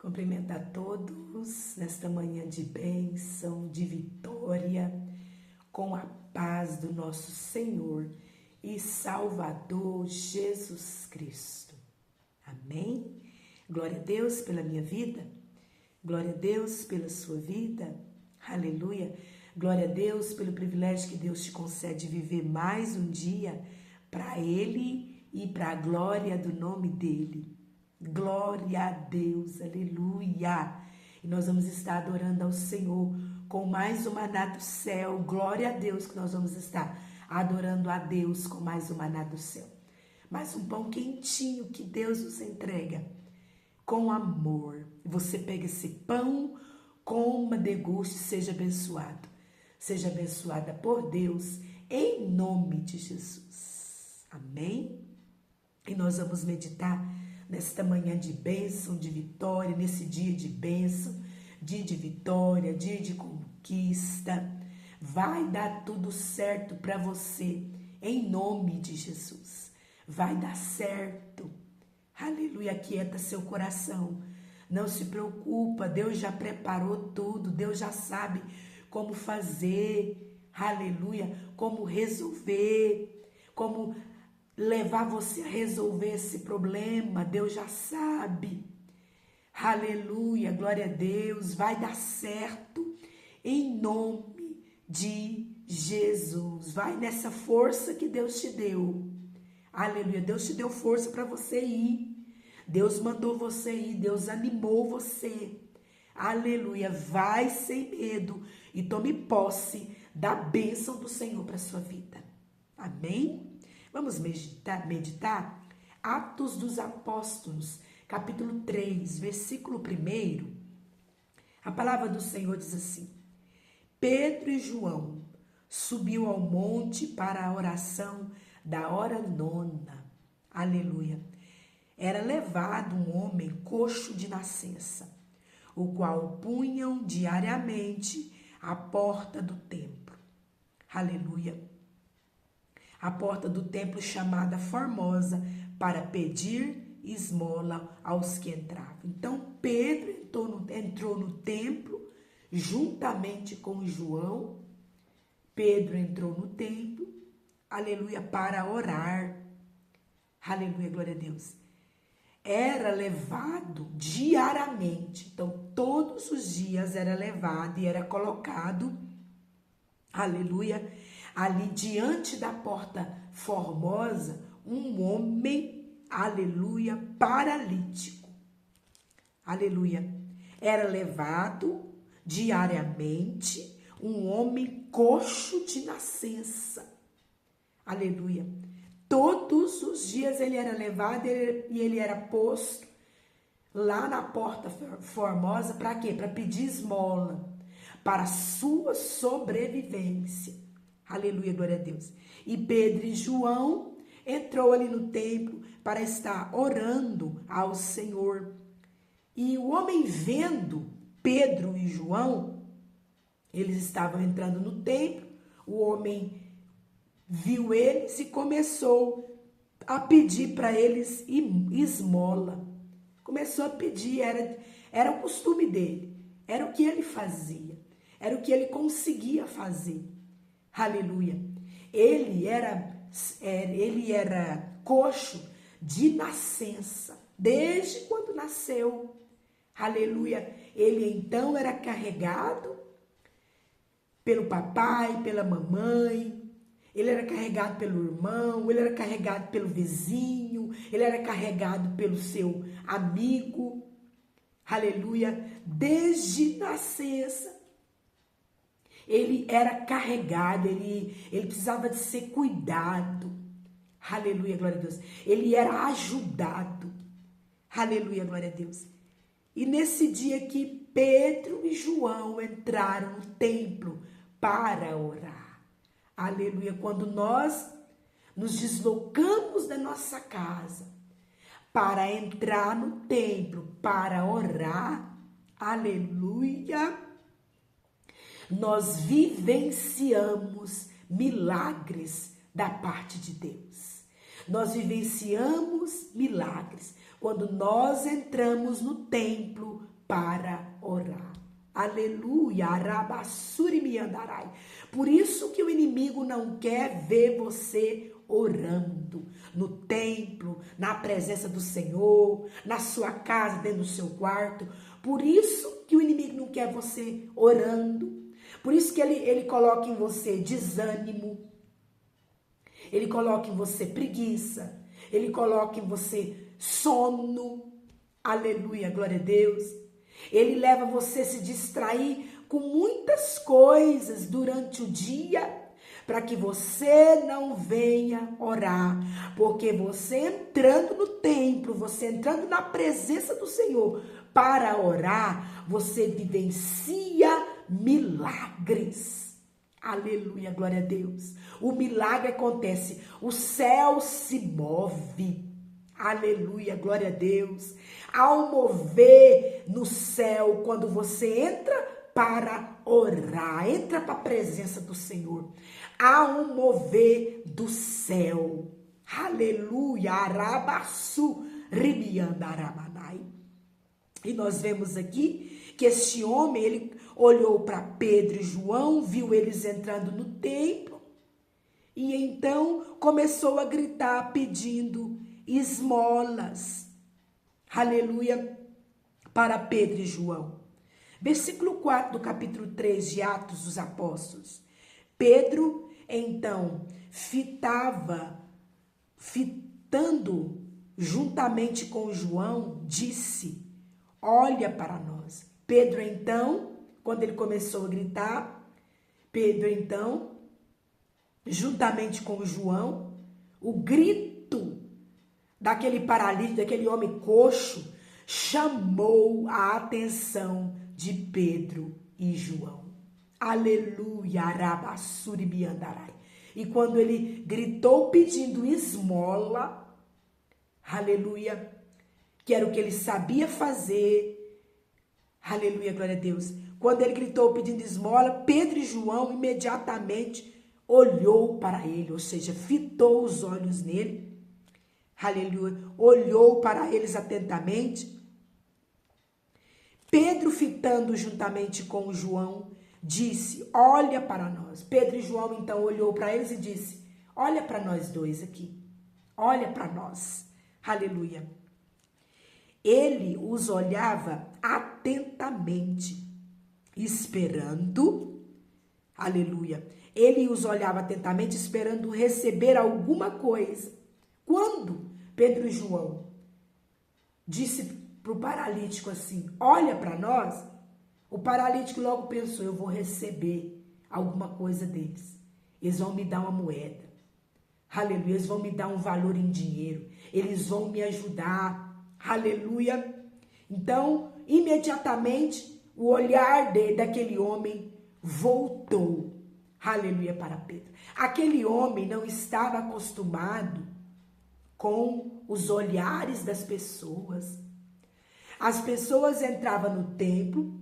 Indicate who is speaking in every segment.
Speaker 1: Cumprimento a todos nesta manhã de bênção, de vitória, com a paz do nosso Senhor e Salvador Jesus Cristo. Amém? Glória a Deus pela minha vida, glória a Deus pela sua vida, aleluia. Glória a Deus pelo privilégio que Deus te concede viver mais um dia para Ele e para a glória do nome dEle. Glória a Deus, aleluia. E nós vamos estar adorando ao Senhor com mais um maná do céu. Glória a Deus que nós vamos estar adorando a Deus com mais um maná do céu. Mais um pão quentinho que Deus nos entrega com amor. Você pega esse pão, coma, deguste, seja abençoado. Seja abençoada por Deus em nome de Jesus. Amém? E nós vamos meditar nesta manhã de bênção, de vitória, nesse dia de bênção, dia de vitória, dia de conquista. Vai dar tudo certo para você, em nome de Jesus. Vai dar certo. Aleluia, aquieta seu coração. Não se preocupa, Deus já preparou tudo, Deus já sabe como fazer. Aleluia, como resolver, como levar você a resolver esse problema, Deus já sabe. Aleluia, glória a Deus, vai dar certo em nome de Jesus. Vai nessa força que Deus te deu. Aleluia, Deus te deu força para você ir. Deus mandou você ir, Deus animou você. Aleluia, vai sem medo e tome posse da bênção do Senhor para sua vida. Amém? Vamos meditar Atos dos Apóstolos, capítulo 3, versículo 1. A palavra do Senhor diz assim: Pedro e João subiu ao monte para a oração da hora nona. Aleluia. Era levado um homem coxo de nascença, o qual punham diariamente à porta do templo. Aleluia. A porta do templo chamada Formosa, para pedir esmola aos que entravam. Então Pedro entrou no templo juntamente com João. Pedro entrou no templo, aleluia, para orar. Aleluia, glória a Deus. Era levado diariamente, então todos os dias era levado e era colocado, aleluia, ali diante da porta formosa, um homem, aleluia, paralítico. Aleluia. Era levado diariamente um homem coxo de nascença. Aleluia. Todos os dias ele era levado e ele era posto lá na porta formosa para quê? Para pedir esmola, para a sua sobrevivência. Aleluia, glória a Deus. E Pedro e João entrou ali no templo para estar orando ao Senhor. E o homem vendo Pedro e João, eles estavam entrando no templo, o homem viu eles e começou a pedir para eles esmola. Começou a pedir, era o costume dele, era o que ele fazia, era o que ele conseguia fazer. Aleluia. Ele era coxo de nascença, desde quando nasceu. Aleluia. Ele então era carregado pelo papai, pela mamãe. Ele era carregado pelo irmão, ele era carregado pelo vizinho, ele era carregado pelo seu amigo. Aleluia. Desde nascença. Ele era carregado, ele precisava de ser cuidado. Aleluia, glória a Deus. Ele era ajudado. Aleluia, glória a Deus. E nesse dia que Pedro e João entraram no templo para orar. Aleluia, quando nós nos deslocamos da nossa casa para entrar no templo para orar. Aleluia. Nós vivenciamos milagres da parte de Deus. Nós vivenciamos milagres quando nós entramos no templo para orar. Aleluia, arabassuri miandarai. Por isso que o inimigo não quer ver você orando no templo, na presença do Senhor, na sua casa, dentro do seu quarto. Por isso que o inimigo não quer você orando. Por isso que ele coloca em você desânimo. Ele coloca em você preguiça. Ele coloca em você sono. Aleluia, glória a Deus. Ele leva você a se distrair com muitas coisas durante o dia, para que você não venha orar. Porque você entrando no templo, você entrando na presença do Senhor para orar, você vivencia milagres. Aleluia, glória a Deus. O milagre acontece, o céu se move. Aleluia, glória a Deus. Há um mover no céu quando você entra para orar, entra para a presença do Senhor. Há um mover do céu. Aleluia, arabaçu, ribiandaramanai. E nós vemos aqui que este homem, ele olhou para Pedro e João, viu eles entrando no templo e então começou a gritar pedindo esmolas. Aleluia, para Pedro e João. Versículo 4 do capítulo 3 de Atos dos Apóstolos. Pedro, então, fitando juntamente com João, disse: olha para nós. Pedro, então, quando ele começou a gritar, Pedro, então, juntamente com João, o grito daquele paralítico, daquele homem coxo, chamou a atenção de Pedro e João. Aleluia, arabassuri biandarai. E quando ele gritou pedindo esmola, aleluia, que era o que ele sabia fazer, aleluia, glória a Deus. Quando ele gritou pedindo esmola, Pedro e João imediatamente olhou para ele, ou seja, fitou os olhos nele, aleluia, olhou para eles atentamente. Pedro, fitando juntamente com João, disse: olha para nós. Pedro e João então olhou para eles e disse: olha para nós dois aqui, olha para nós, aleluia. Ele os olhava atentamente, esperando, aleluia, ele os olhava atentamente, esperando receber alguma coisa. Quando Pedro e João disse para o paralítico assim: olha para nós, o paralítico logo pensou: eu vou receber alguma coisa deles. Eles vão me dar uma moeda. Aleluia, eles vão me dar um valor em dinheiro. Eles vão me ajudar. Aleluia. Então, imediatamente, o olhar daquele homem voltou. Aleluia, para Pedro. Aquele homem não estava acostumado com os olhares das pessoas. As pessoas entravam no templo,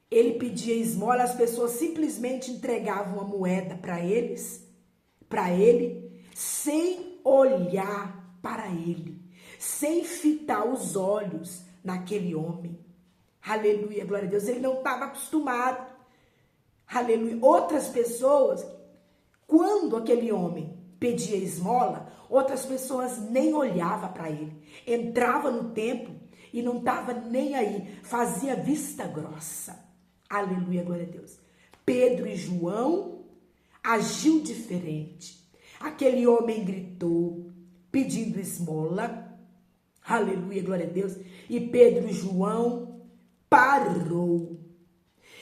Speaker 1: ele pedia esmola, as pessoas simplesmente entregavam uma moeda para ele, sem olhar para ele, sem fitar os olhos naquele homem. Aleluia, glória a Deus. Ele não estava acostumado. Aleluia. Outras pessoas, quando aquele homem pedia esmola, outras pessoas nem olhavam para ele. Entrava no templo e não estava nem aí, fazia vista grossa. Aleluia, glória a Deus. Pedro e João agiu diferente. Aquele homem gritou, pedindo esmola. Aleluia, glória a Deus. E Pedro e João parou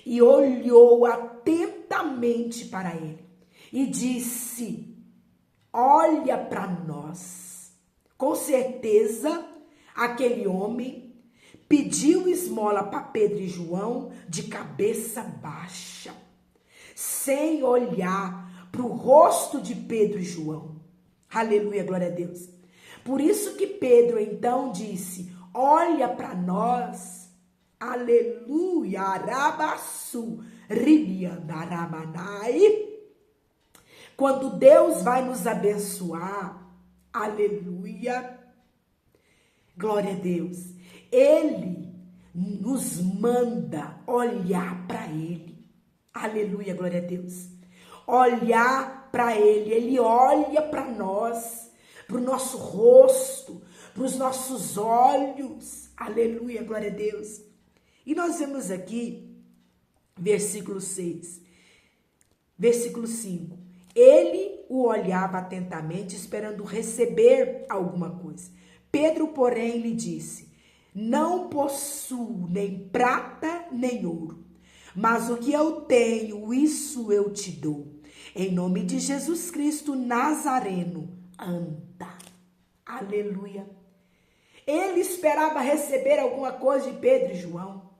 Speaker 1: e olhou atentamente para ele e disse: olha para nós. Com certeza, aquele homem pediu esmola para Pedro e João de cabeça baixa, sem olhar para o rosto de Pedro e João. Aleluia, glória a Deus. Por isso que Pedro então disse: olha para nós. Aleluia, arabaçu, ribiandaramanai. Quando Deus vai nos abençoar, Aleluia. Glória a Deus. Ele nos manda olhar para Ele. Aleluia, glória a Deus. Olhar para Ele. Ele olha para nós, para o nosso rosto, para os nossos olhos. Aleluia, glória a Deus. E nós vemos aqui, versículo 6, versículo 5. Ele o olhava atentamente, esperando receber alguma coisa. Pedro, porém, lhe disse: não possuo nem prata nem ouro, mas o que eu tenho, isso eu te dou. Em nome de Jesus Cristo Nazareno, anda. Aleluia. Ele esperava receber alguma coisa de Pedro e João.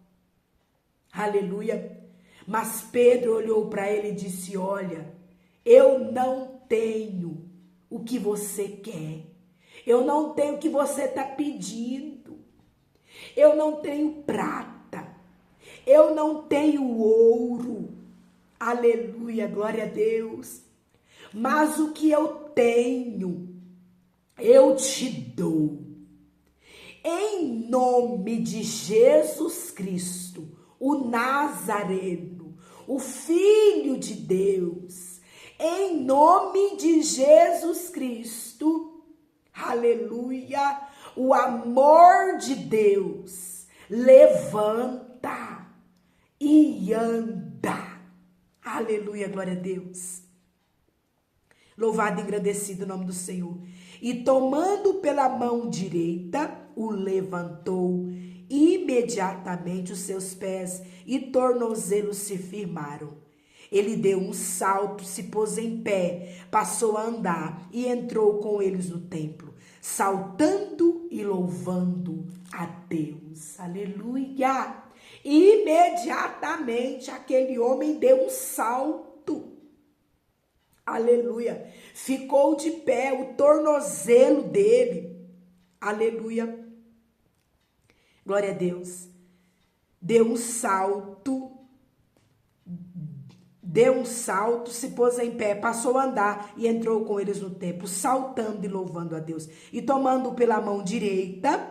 Speaker 1: Aleluia. Mas Pedro olhou para ele e disse: olha, eu não tenho o que você quer. Eu não tenho o que você está pedindo. Eu não tenho prata. Eu não tenho ouro. Aleluia, glória a Deus. Mas o que eu tenho, eu te dou. Em nome de Jesus Cristo, o Nazareno, o Filho de Deus, em nome de Jesus Cristo, aleluia, o amor de Deus levanta e anda, aleluia, glória a Deus. Louvado e engrandecido o nome do Senhor. E tomando pela mão direita, o levantou. Imediatamente os seus pés e tornozelos se firmaram. Ele deu um salto, se pôs em pé, passou a andar e entrou com eles no templo, saltando e louvando a Deus. Aleluia! Imediatamente aquele homem deu um salto. Aleluia. Ficou de pé, o tornozelo dele. Aleluia. Glória a Deus. Deu um salto, se pôs em pé, passou a andar e entrou com eles no templo, saltando e louvando a Deus. E tomando pela mão direita.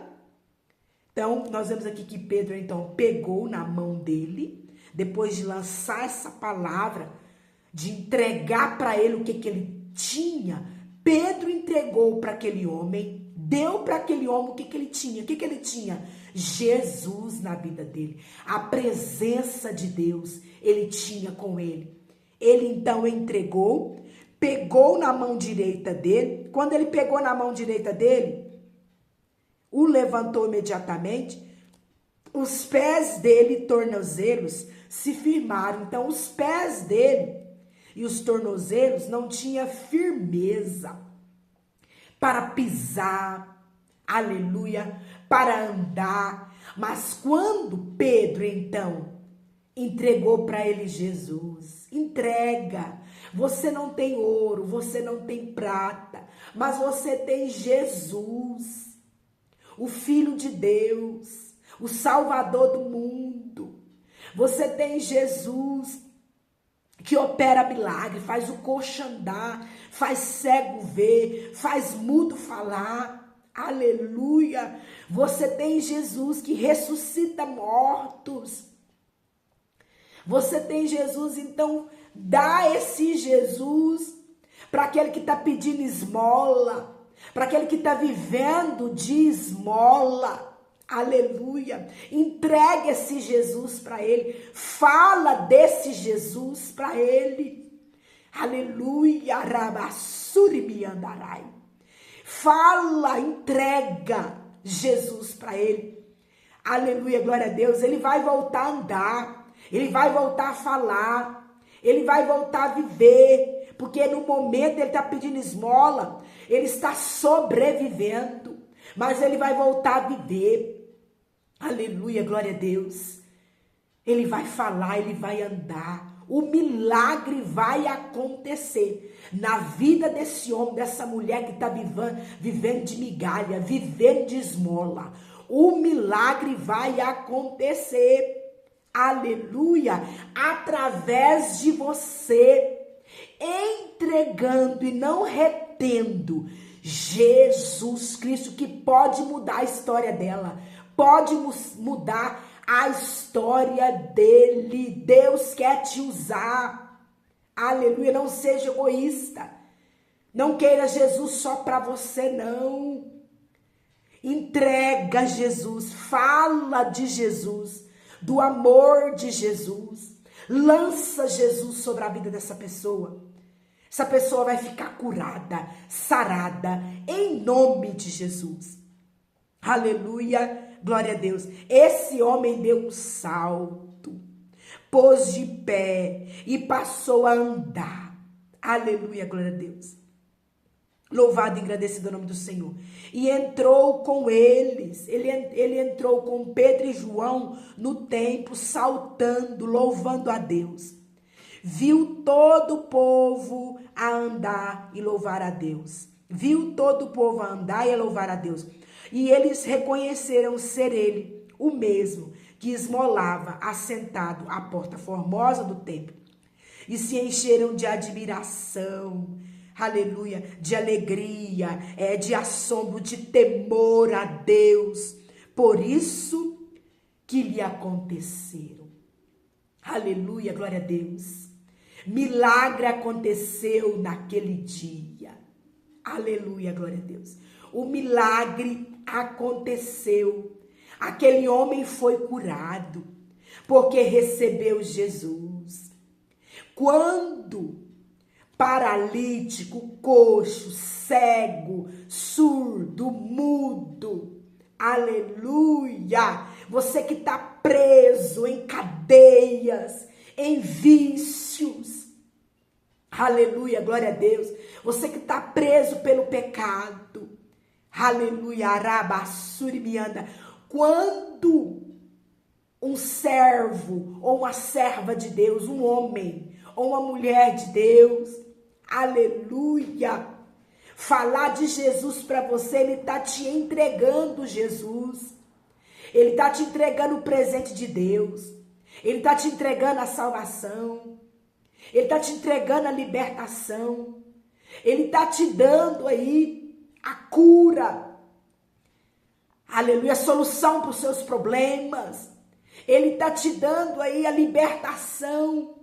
Speaker 1: Então, nós vemos aqui que Pedro, então, pegou na mão dele, depois de lançar essa palavra, de entregar para ele o que ele tinha. Pedro entregou para aquele homem, deu para aquele homem o que ele tinha. O que ele tinha? Jesus na vida dele. A presença de Deus ele tinha com ele. Ele então entregou, pegou na mão direita dele. Quando ele pegou na mão direita dele, o levantou imediatamente. Os pés dele, tornozelos, se firmaram. Então, os pés dele e os tornozelos não tinham firmeza para pisar, aleluia, para andar. Mas quando Pedro, então, entregou para ele Jesus, entrega. Você não tem ouro, você não tem prata, mas você tem Jesus, o Filho de Deus, o Salvador do mundo. Você tem Jesus que opera milagre, faz o coxo andar, faz cego ver, faz mudo falar. Aleluia! Você tem Jesus que ressuscita mortos. Você tem Jesus, então dá esse Jesus para aquele que está pedindo esmola, para aquele que está vivendo de esmola. Aleluia, entregue esse Jesus para ele, fala desse Jesus para ele, aleluia, rabassuri me andarai, fala, entrega Jesus para ele, aleluia, glória a Deus. Ele vai voltar a andar, ele vai voltar a falar, ele vai voltar a viver, porque no momento ele está pedindo esmola, ele está sobrevivendo, mas ele vai voltar a viver. Aleluia, glória a Deus. Ele vai falar, ele vai andar. O milagre vai acontecer na vida desse homem, dessa mulher que está vivendo de migalha, vivendo de esmola. O milagre vai acontecer. Aleluia, através de você, entregando e não retendo Jesus Cristo, que pode mudar a história dela, pode mudar a história dele. Deus quer te usar. Aleluia, não seja egoísta. Não queira Jesus só para você, não. Entrega Jesus, fala de Jesus, do amor de Jesus. Lança Jesus sobre a vida dessa pessoa. Essa pessoa vai ficar curada, sarada, em nome de Jesus. Aleluia, glória a Deus. Esse homem deu um salto, pôs de pé e passou a andar. Aleluia, glória a Deus. Louvado e agradecido o nome do Senhor. E entrou com eles, ele entrou com Pedro e João no templo, saltando, louvando a Deus. Viu todo o povo a andar e louvar a Deus. Viu todo o povo a andar e a louvar a Deus. E eles reconheceram ser ele, o mesmo, que esmolava assentado à porta formosa do templo. E se encheram de admiração, aleluia, de alegria, de assombro, de temor a Deus. Por isso que lhe aconteceram. Aleluia, glória a Deus. Milagre aconteceu naquele dia. Aleluia, glória a Deus. O milagre aconteceu. Aquele homem foi curado porque recebeu Jesus. Quando paralítico, coxo, cego, surdo, mudo, aleluia, você que está preso em cadeias, em vícios, aleluia, glória a Deus, você que está preso pelo pecado, aleluia, arabassuribianda, quando um servo ou uma serva de Deus, um homem ou uma mulher de Deus, aleluia, falar de Jesus para você, ele está te entregando Jesus, ele está te entregando o presente de Deus, ele está te entregando a salvação, ele está te entregando a libertação, ele está te dando aí a cura, aleluia, a solução para os seus problemas, ele está te dando aí a libertação,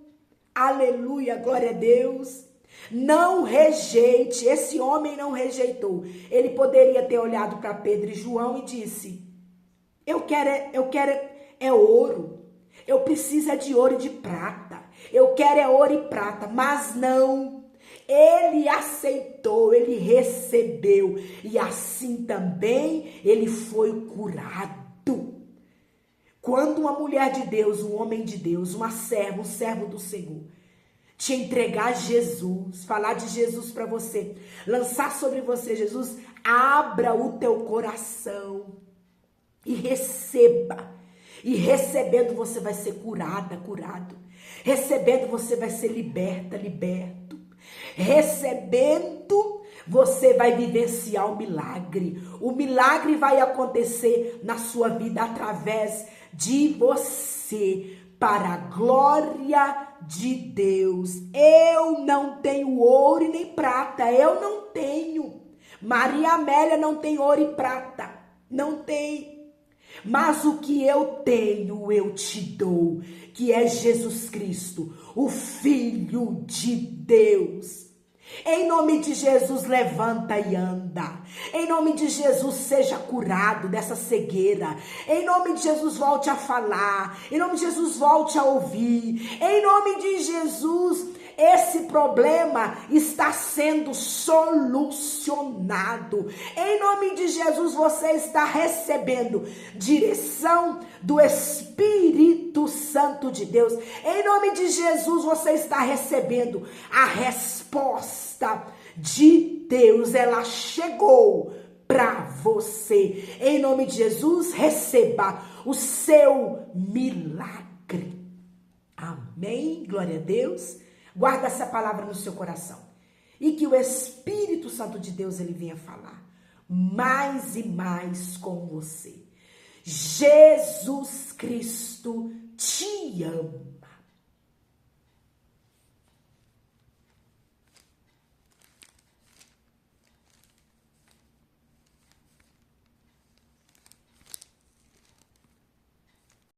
Speaker 1: aleluia, glória a Deus. Não rejeite, esse homem não rejeitou. Ele poderia ter olhado para Pedro e João e disse: eu quero ouro, eu preciso de ouro e de prata, eu quero ouro e prata, mas não. Ele aceitou, ele recebeu e assim também ele foi curado. Quando uma mulher de Deus, um homem de Deus, uma serva, um servo do Senhor, te entregar Jesus, falar de Jesus para você, lançar sobre você Jesus, abra o teu coração e receba. E recebendo você vai ser curada, curado. Recebendo você vai ser liberta, liberto. Recebendo você vai vivenciar o milagre. O milagre vai acontecer na sua vida através de você, para a glória de Deus. Eu não tenho ouro e nem prata, eu não tenho. Maria Amélia não tem ouro e prata, não tem. Mas o que eu tenho, eu te dou, que é Jesus Cristo, o Filho de Deus. Em nome de Jesus, levanta e anda. Em nome de Jesus, seja curado dessa cegueira. Em nome de Jesus, volte a falar. Em nome de Jesus, volte a ouvir. Em nome de Jesus, esse problema está sendo solucionado. Em nome de Jesus, você está recebendo direção do Espírito Santo de Deus. Em nome de Jesus, você está recebendo a resposta de Deus. Ela chegou para você. Em nome de Jesus, receba o seu milagre. Amém? Glória a Deus. Guarda essa palavra no seu coração. E que o Espírito Santo de Deus, ele venha falar mais e mais com você. Jesus Cristo te ama.